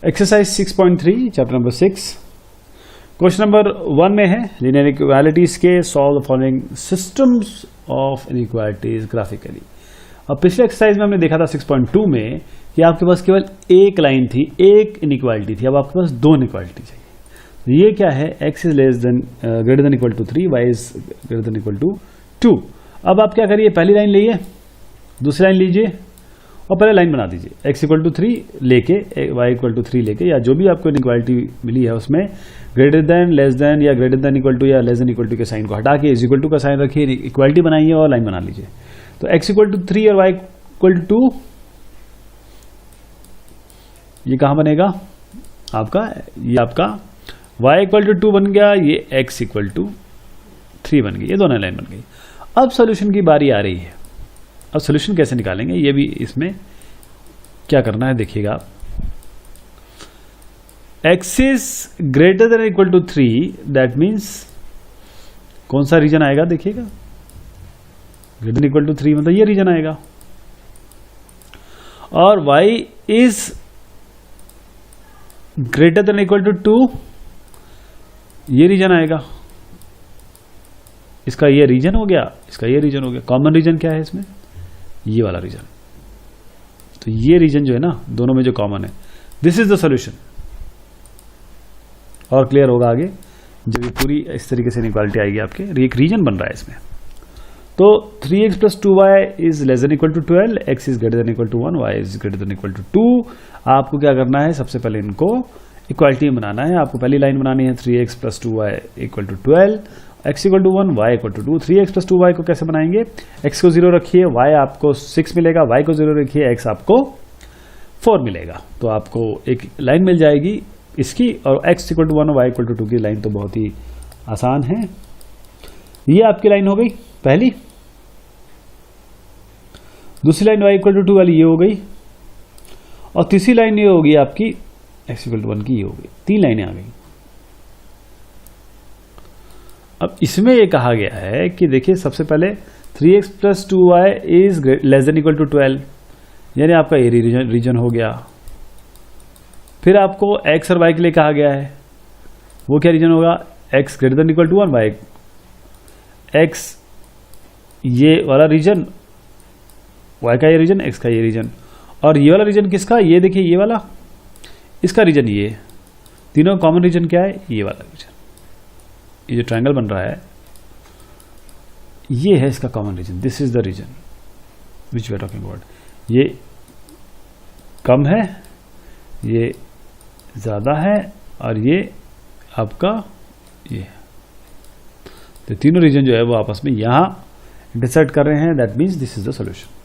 Exercise 6.3 chapter number 6 question number 1 में है linear equalities के solve the following systems of inequalities graphically. अब पिछले एक्सरसाइज में हमने देखा था 6.2 में कि आपके पास केवल एक लाइन थी, एक इनइक्वालिटी थी। अब आपके पास दो इनइक्वालिटी चाहिए। तो ये क्या है, x is less than greater than equal to 3, y is greater than equal to 2। अब आप क्या करिए, पहली लाइन लीजिए, दूसरी लाइन लीजिए और पहले लाइन बना दीजिए। x इक्वल टू 3 लेके y इक्वल टू 3 लेके, या जो भी आपको इनइक्वालिटी मिली है उसमें ग्रेटर देन, लेस देन या ग्रेटर देन इक्वल टू या लेस देन इक्वल टू के साइन को हटा के इज इक्वल टू का साइन रखिए, इक्वालिटी बनाइए और लाइन बना लीजिए। तो x इक्वल टू 3 और y इक्वल टू 2 ये कहां बनेगा आपका, ये आपका y इक्वल टू 2 बन गया, ये x इक्वल टू 3 बन गई, ये दोनों लाइन बन गई। अब सॉल्यूशन की बारी आ रही है। अब सॉल्यूशन कैसे निकालेंगे, ये भी इसमें क्या करना है देखिएगा। x is greater than equal to 3, that means कौन सा रीजन आएगा देखिएगा, ग्रेटर देन इक्वल टू 3 मतलब ये रीजन आएगा। और y is greater than equal to 2, ये रीजन आएगा। इसका ये रीजन हो गया, इसका ये रीजन हो गया। कॉमन रीजन क्या है इसमें, ये वाला रीजन। तो ये रीजन जो है ना दोनों में जो कॉमन है, दिस इज द सॉल्यूशन। और क्लियर होगा आगे जब ये पूरी इस तरीके से इनइक्वालिटी आएगी आपके, एक रीजन बन रहा है इसमें। तो 3x plus 2y is less than equal to 12, x is greater than equal to 1, y is greater than equal to 2। आपको क्या करना है, सबसे पहले इनको इक्वालिटी बनाना है। आपको पहली लाइन बनानी है 3x plus 2y equal to 12, x equal to 1, y equal to 2। 3x plus 2y को कैसे बनाएंगे, x को 0 रखिए, y आपको 6 मिलेगा, y को 0 रखिए, x आपको 4 मिलेगा। तो आपको एक लाइन मिल जाएगी इसकी, और x इक्वल टू 1 और y इक्वल टू 2 की लाइन तो बहुत ही आसान है। ये आपकी लाइन हो गई पहली। दूसरी लाइन y इक्वल टू 2 वाली ये हो गई, और तीसरी लाइन ये होगी आपकी x इक्वल टू 1 की, ये हो गई। 3 लाइनें आ गई। अब इसमें ये कहा गया है कि देखिए सबसे पहले 3x plus 2y is less than equal to 12, यानी आपका ये रीजन हो गया। फिर आपको x और y के लिए कहा गया है, वो क्या रीजन होगा, x greater than equal to 1, y x ये वाला रीजन, y का ये रीजन, x का ये रीजन। और ये वाला रीजन किसका, ये देखिए ये वाला, इसका रीजन ये। तीनों कॉमन रीजन क्या है, ये वाला रीजन। ये जो ट्रायंगल बन रहा है ये है इसका common region, this is the region which we are talking about. ये कम है, ये ज्यादा है, और ये आपका ये। तो तीनों रीजन जो है वो आपस में यहां इंटरसेक्ट कर रहे हैं, that means this is the solution.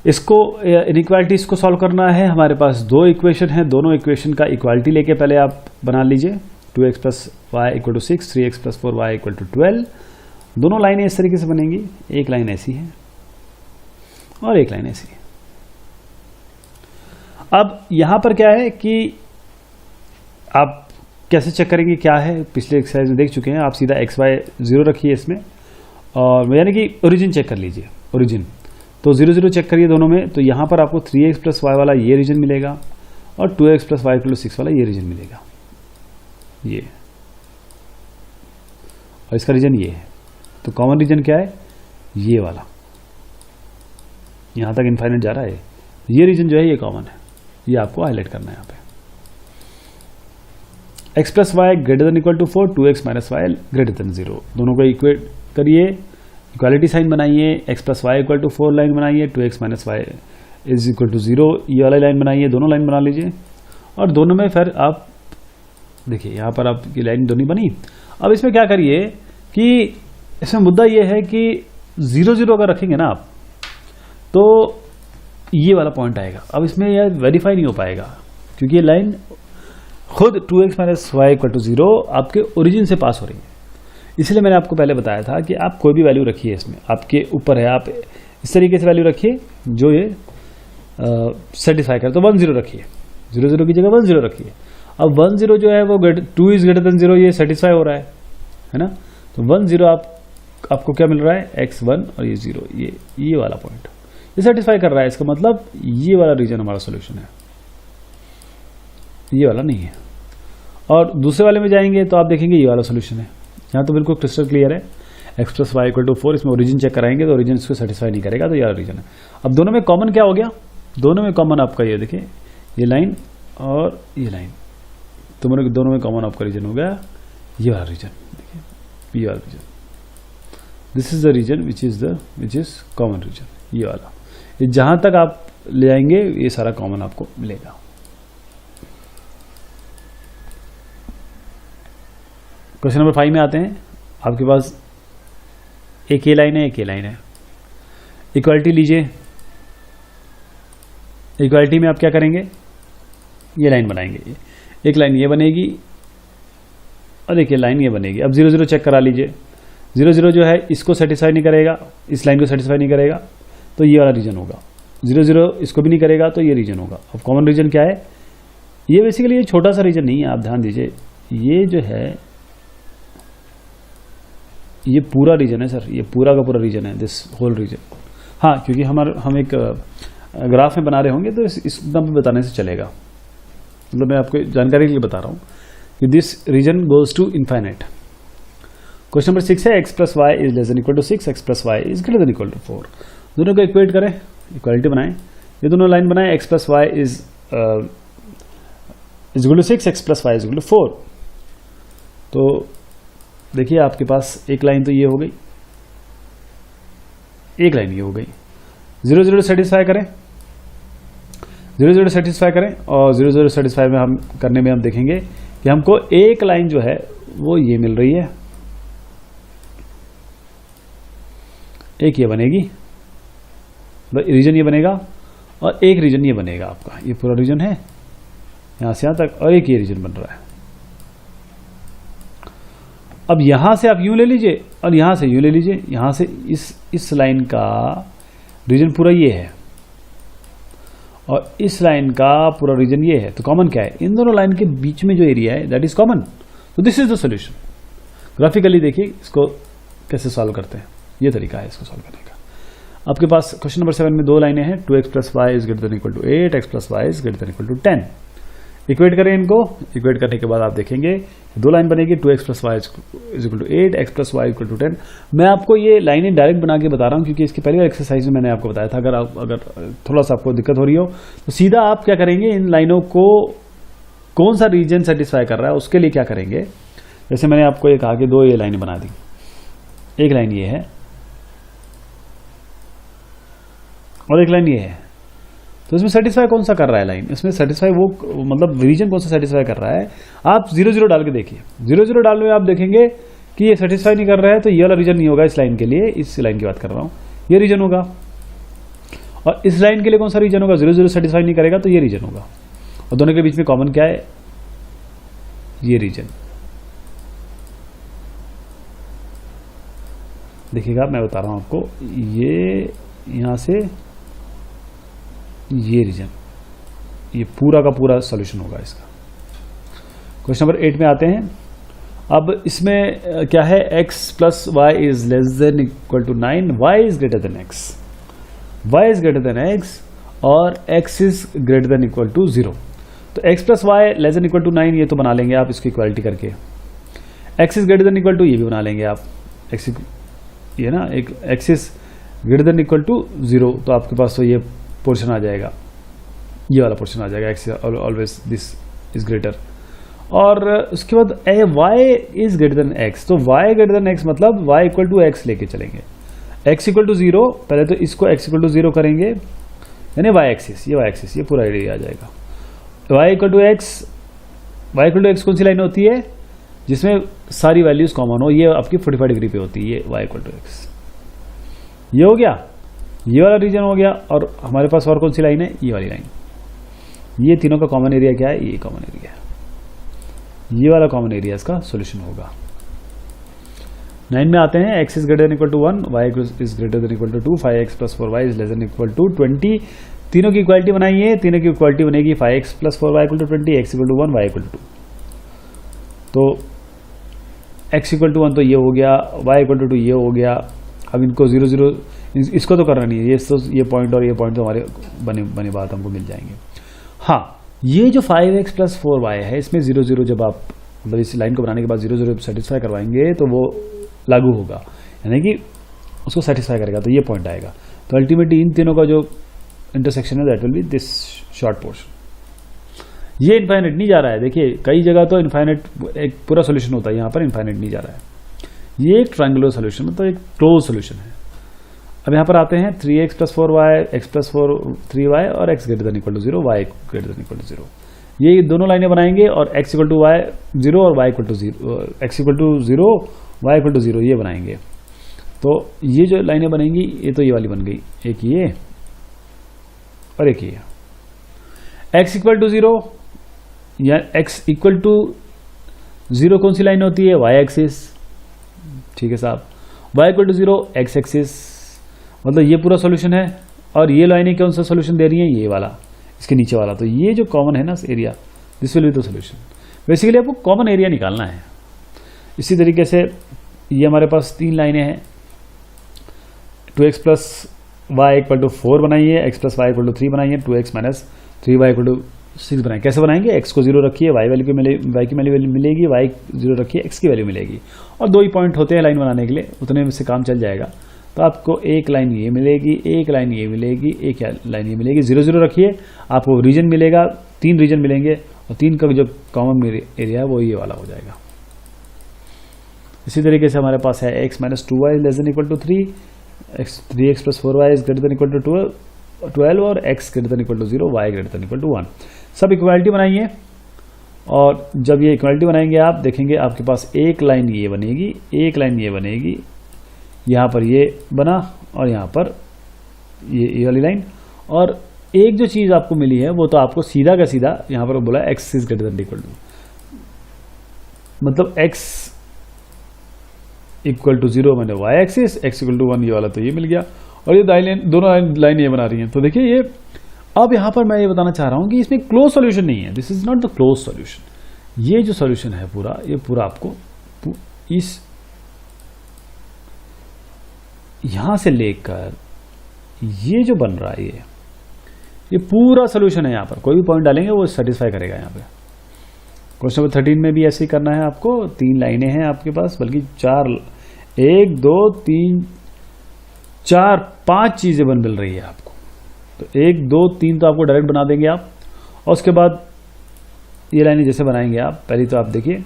इसको इनइक्वालिटीज को सॉल्व करना है। हमारे पास दो इक्वेशन है, दोनों इक्वेशन का इक्वालिटी लेके पहले आप बना लीजिए। 2x plus y equal to 6, 3x plus 4y equal to 12। दोनों लाइनें इस तरीके से बनेंगी, एक लाइन ऐसी है और एक लाइन ऐसी है। अब यहां पर क्या है कि आप कैसे चेक करेंगे क्या है, पिछले एक्सरसाइज में देख चुके हैं। आप सीधा x y 0 रखिए इसमें, और यानी कि ओरिजिन चेक कर लीजिए, ओरिजिन। तो 0 0 चेक करिए दोनों में। तो यहां पर आपको 3x प्लस वाई वाला ये रीजन मिलेगा, और 2x plus y equal to 6 वाला ये रीजन मिलेगा, ये। और इसका रीजन ये है। तो कॉमन रीजन क्या है, ये वाला, यहां तक इनफाइनाइट जा रहा है। ये रीजन जो है ये कॉमन है, ये आपको हाईलाइट करना है यहां पे। x plus y greater than equal to 4, 2x minus y greater than 0। दोनों को इक्वेट करिए, इक्वालिटी साइन बनाइए। x plus y equal to 4 line बनाइए, 2x minus y is equal to 0 ये वाली लाइन बनाइए। दोनों लाइन बना लीजिए, और दोनों में फिर आप देखिए यहां पर आपकी लाइन दोनों बनी। अब इसमें क्या करिए कि इसमें मुद्दा यह है कि 0 0 अगर रखेंगे ना आप, तो ये वाला पॉइंट आएगा। अब इसमें यह वेरीफाई नहीं हो पाएगा, क्योंकि ये लाइन खुद 2x minus Y equal to 0 आपके ओरिजिन से पास हो रही है। इसलिए मैंने आपको पहले बताया था कि आप कोई भी वैल्यू रखिए, इसमें आपके ऊपर है, आप इस तरीके से वैल्यू रखिए जो ये सेटिस्फाई करे। तो 1 0 रखिए, 0 0 की जगह 1 0 रखिए। अब 1 0 जो है वो 2 इज ग्रेटर देन 0, ये सेटिस्फाई हो रहा है ना। तो 1 0 आपको क्या मिल रहा है, x1 और ये 0, ये वाला पॉइंट ये सेटिस्फाई कर रहा है। इसका मतलब ये वाला रीजन हमारा सोल्यूशन है। ये वाला नहीं है। और दूसरे वाले में जाएंगे तो आप देखेंगे ये वाला सोल्यूशन है। यहाँ तो बिल्कुल क्रिस्टल क्लियर है, x plus y equal to 4। इसमें ओरिजिन चेक कराएंगे तो ओरिजिन इसको सेटिस्फाई नहीं करेगा, तो ये वाला रीजन है। अब दोनों में कॉमन क्या हो गया, दोनों में कॉमन आपका ये देखिए, ये लाइन और ये लाइन, दोनों में कॉमन आपका रीजन हो गया ये वाला रीजन। देखिए ये वाला region, this is the region which is common region, ये वाला। ये जहां तक आप ले आएंगे ये सारा कॉमन आपको मिलेगा। क्वेश्चन नंबर 5 में आते हैं। आपके पास एक ये लाइन है, एक ये लाइन है। इक्वालिटी लीजिए। इक्वालिटी में आप क्या करेंगे, ये लाइन बनाएंगे, एक लाइन ये बनेगी और एक ये लाइन ये बनेगी। अब 0 0 चेक करा लीजिए। 0 0 जो है इसको सेटिस्फाई नहीं करेगा, इस लाइन को सेटिस्फाई नहीं करेगा, तो ये वाला रीजन होगा। 0 0 इसको भी नहीं करेगा, तो ये रीजन होगा। अब कॉमन रीजन क्या है, ये बेसिकली ये छोटा सा रीजन नहीं है, आप ध्यान दीजिए। ये जो है ये पूरा रीजन है सर, ये पूरा का पूरा रीजन है, दिस होल रीजन। हाँ, क्योंकि हम एक ग्राफ में बना रहे होंगे तो इस नंबर बताने से चलेगा, मतलब मैं आपको जानकारी के लिए बता रहा हूँ कि this region goes to infinite. Question number 6 है, x plus y is less than equal to 6, x plus y is greater than equal to 4। दोनों को इक्वेट करें, इक्वालिटी बनाएं, ये दोनों लाइन बनाएं। x plus y is equal to 6, x plus y is equal to 4। तो देखिए आपके पास एक लाइन तो ये हो गई, एक लाइन ये हो गई। 0 0 सेटिस्फाई करें, 0 0 सेटिस्फाई करें, और 0 0 सेटिस्फाई में हम करने में हम देखेंगे कि हमको एक लाइन जो है वो ये मिल रही है, एक ये बनेगी, रीजन ये बनेगा, और एक रीजन ये बनेगा आपका, ये पूरा रीजन है यहां से यहां तक, और एक ये रीजन बन रहा है। अब यहां से आप यूं ले लीजिए और यहां से यूं ले लीजिए, यहां से इस लाइन का रीजन पूरा ये है और इस लाइन का पूरा रीजन ये है, तो कॉमन क्या है, इन दोनों लाइन के बीच में जो एरिया है दैट इज कॉमन। तो this is the solution. Graphically देखिए इसको कैसे सॉल्व करते हैं, ये तरीका है इसको सॉल्व करने का। आपके पास क्वेश्चन नंबर 7 में दो लाइनें हैं, 2x plus y is greater than equal to 8, x plus y is greater than equal to 10। Equate करें इनको, इक्वेट करने के बाद आप देखेंगे दो लाइन बनेगी, 2x plus y is equal to 8, x plus y equal to 10। मैं आपको ये लाइनें डायरेक्ट बना के बता रहा हूँ क्योंकि इसकी पहली एक्सरसाइज में मैंने आपको बताया था। अगर थोड़ा सा आपको दिक्कत हो रही हो तो सीधा आप क्या करेंगे, इन लाइनों को कौन सा रीजन सेटिस्फाई कर रहा है उसके लिए क्या करेंगे। जैसे मैंने आपको ये कहा कि दो ये लाइनें बना दी, एक लाइन ये है और एक लाइन ये है, तो इसमें सेटिस्फाई कौन सा कर रहा है लाइन, इसमें सेटिस्फाई वो मतलब रीजन कौन सा सेटिस्फाई कर रहा है। आप 0 0 डाल के देखिए, 0 0 डालने में आप देखेंगे कि ये सेटिस्फाई नहीं कर रहा है, तो ये वाला रीजन नहीं होगा इस लाइन के लिए, इस लाइन की बात कर रहा हूं, ये रीजन होगा। और इस लाइन के लिए कौन सा रीजन होगा, 0 0 सेटिस्फाई नहीं करेगा तो ये रीजन होगा। और दोनों के बीच में कॉमन क्या है, ये रीजन। देखिएगा मैं बता रहा हूं आपको, ये यहां से ये रीजन, ये पूरा का पूरा सॉल्यूशन होगा इसका। क्वेश्चन नंबर 8 में आते हैं। अब इसमें क्या है, x plus y is less than equal to 9, y is greater than x, y is greater than x और x is greater than equal to 0। तो x plus y less than equal to 9 ये तो बना लेंगे आप इसकी equality करके। x is greater than equal to ये भी बना लेंगे आप, x ये ना एक x is greater than equal to 0, तो आपके पास तो ये पोर्शन आ जाएगा, ये वाला पोर्शन आ जाएगा, x always this is greater. और उसके बाद y is greater than x, तो y ग्रेटर देन x मतलब y इक्वल टू x लेके चलेंगे, x इक्वल टू 0, पहले तो इसको x इक्वल टू 0 करेंगे, यानी y एक्सिस, ये y एक्सिस, ये पूरा एरिया आ जाएगा। y इक्वल टू x कौन सी लाइन होती है जिसमें सारी वैल्यूज कॉमन हो, ये आपकी 45 डिग्री पे होती है, ये y इक्वल टू x। ये हो गया, ये वाला रीजन हो गया। और हमारे पास और कौन सी लाइन है, ये वाली लाइन। ये तीनों का कॉमन एरिया क्या है, ये कॉमन एरिया है, ये वाला कॉमन एरिया इसका सॉल्यूशन होगा। 9 में आते हैं, x is greater than equal to 1, y is greater than equal to 2, 5x plus 4y is less than equal to 20। तीनों की इक्वालिटी बनाइए, तीनों की इक्वालिटी बनेगी 5x plus 4y equal to 20, x equal to 1, y equal to 2। तो x equal to 1 तो ये हो गया, y इक्वल टू 2 ये हो गया। अब इनको 0 0 इसको तो करना नहीं है, ये पॉइंट और ये पॉइंट तो हमारे बने बात हमको मिल जाएंगे। हाँ, ये जो 5x प्लस 4y है, इसमें 0 0 जब आप मतलब इस लाइन को बनाने के बाद 0 0 सेटिस्फाई करवाएंगे तो वो लागू होगा, यानी कि उसको सेटिस्फाई करेगा, तो ये पॉइंट आएगा। तो अल्टीमेटली इन तीनों का जो इंटरसेक्शन है that will be this short portion. ये इनफाइनाइट नहीं जा रहा है, देखिए कई जगह तो इनफाइनाइट एक पूरा सोल्यूशन होता है, यहाँ पर इनफाइनाइट नहीं जा रहा है। ये एक ट्रायंगुलर सोल्यूशन मतलब एक क्लोज सोल्यूशन है। अब यहाँ पर आते हैं 3x plus 4y, x plus 3y और x greater than equal to 0, y greater than equal to 0। ये दोनों लाइनें बनाएंगे और x इक्वल टू y 0 और y equal to 0, x equal to 0, y equal to 0 ये बनाएंगे। तो ये जो लाइनें बनेंगी ये तो ये वाली बन गई, एक ये और एक ये। x इक्वल टू 0 या x इक्वल टू 0 कौन सी लाइन होती है? y एक्सिस, ठीक है साहब। y equal to 0 x axis, मतलब ये पूरा सॉल्यूशन है। और ये लाइनें कौन सा सॉल्यूशन दे रही हैं? ये वाला, इसके नीचे वाला। तो ये जो कॉमन है ना area, this will be the solution. Basically आपको कॉमन एरिया निकालना है। इसी तरीके से ये हमारे पास तीन लाइनें हैं, 2x plus y equal to 4 बनाइए, x plus y equal to 3 बनाइए, 2x minus 3y equal to 6 बनाएंगे। कैसे बनाएंगे? x को 0 रखिए, y वैल्यू की वैल्यू मिलेगी, y 0 रखिए, x की वैल्यू मिलेगी। और दो ही पॉइंट होते हैं लाइन बनाने के लिए, उतने में से काम चल जाएगा। तो आपको एक लाइन ये मिलेगी, एक लाइन ये मिलेगी, एक लाइन ये मिलेगी। 0 0 रखिए, आपको रीजन मिलेगा, 3 रीजन मिलेंगे और 3 का जो कॉमन एरिया है वो ये वाला हो जाएगा। इसी तरीके से हमारे पास है x minus 2y less than equal to 3, 3x plus 4y is greater than equal to 12 और x greater than equal to 0, y greater than equal to 1। सब इक्वालिटी बनाइए और जब ये इक्वालिटी बनाएंगे आप देखेंगे आपके पास एक लाइन ये बनेगी, एक लाइन ये बनेगी, यहाँ पर ये बना और यहाँ पर ये वाली लाइन। और एक जो चीज़ आपको मिली है वो तो आपको सीधा का सीधा यहाँ पर बोला x is greater than equal to, मतलब x इक्वल टू 0 मैंने y axis, x equal to 1 ये वाला तो ये मिल गया। और ये दोनों लाइन ये बना रही हैं। तो देखिए ये, अब यहाँ पर मैं ये बताना चाह रहा हूँ कि इसमें क्लोज सॉल्यूशन नहीं है, this is not the close solution. ये जो सॉल्यूशन है पूरा, ये पूरा आपको इस यहां से लेकर ये जो बन रहा है ये पूरा सोल्यूशन है। यहां पर कोई भी पॉइंट डालेंगे वो सेटिस्फाई करेगा। यहां पे क्वेश्चन नंबर 13 में भी ऐसे ही करना है आपको। 3 लाइनें हैं आपके पास, बल्कि 4, 1 2 3 4 5 चीजें मिल रही है आपको। तो 1 2 3 तो आपको डायरेक्ट बना देंगे आप, और उसके बाद ये लाइनें जैसे बनाएंगे आप, पहली तो आप देखिए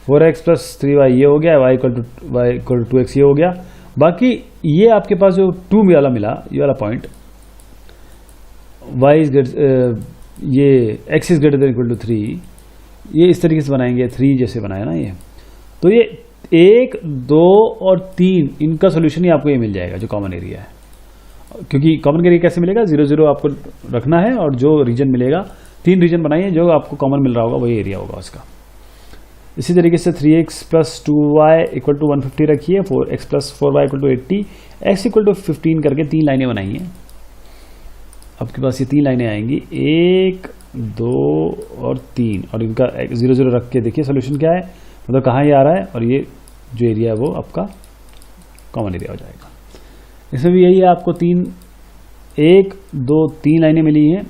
4x प्लस 3y ये हो गया, y इक्वल टू 2x ये हो गया। बाकी ये आपके पास जो 2 वाला मिला, ये वाला पॉइंट y ये x is greater than equal to 3, ये इस तरीके से बनाएंगे, 3 जैसे बनाया ना ये। तो ये 1 2 और 3 इनका सोल्यूशन ही आपको ये मिल जाएगा जो कॉमन एरिया है। क्योंकि कॉमन एरिया कैसे मिलेगा? 0 0 आपको रखना है और जो रीजन मिलेगा, 3 रीजन बनाइए, जो आपको कॉमन मिल रहा होगा वही एरिया होगा उसका। इसी तरीके से 3x plus 2y equal to 150 रखिए, 4x plus 4y equal to 80, x equal to 15 करके 3 लाइनें बनाइए। आपके पास ये 3 लाइनें आएंगी, 1 2 और 3, और इनका 0 0 रख के देखिए सोल्यूशन क्या है, मतलब कहाँ ये आ रहा है, और ये जो एरिया है वो आपका कॉमन एरिया हो जाएगा। इसमें भी यही है, आपको 1 2 3 लाइनें मिली हैं,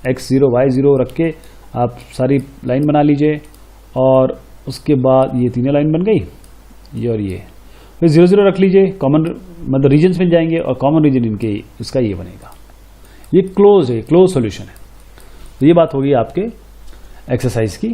x 0 y 0 रख के आप सारी लाइन बना लीजिए। और उसके बाद ये तीनों लाइन बन गई, ये और ये। फिर 0 0 रख लीजिए, कॉमन मतलब रीजन्स मिल जाएंगे, और कॉमन रीजन इनके इसका ये बनेगा। ये क्लोज है, क्लोज सॉल्यूशन है। तो ये बात होगी आपके एक्सरसाइज की।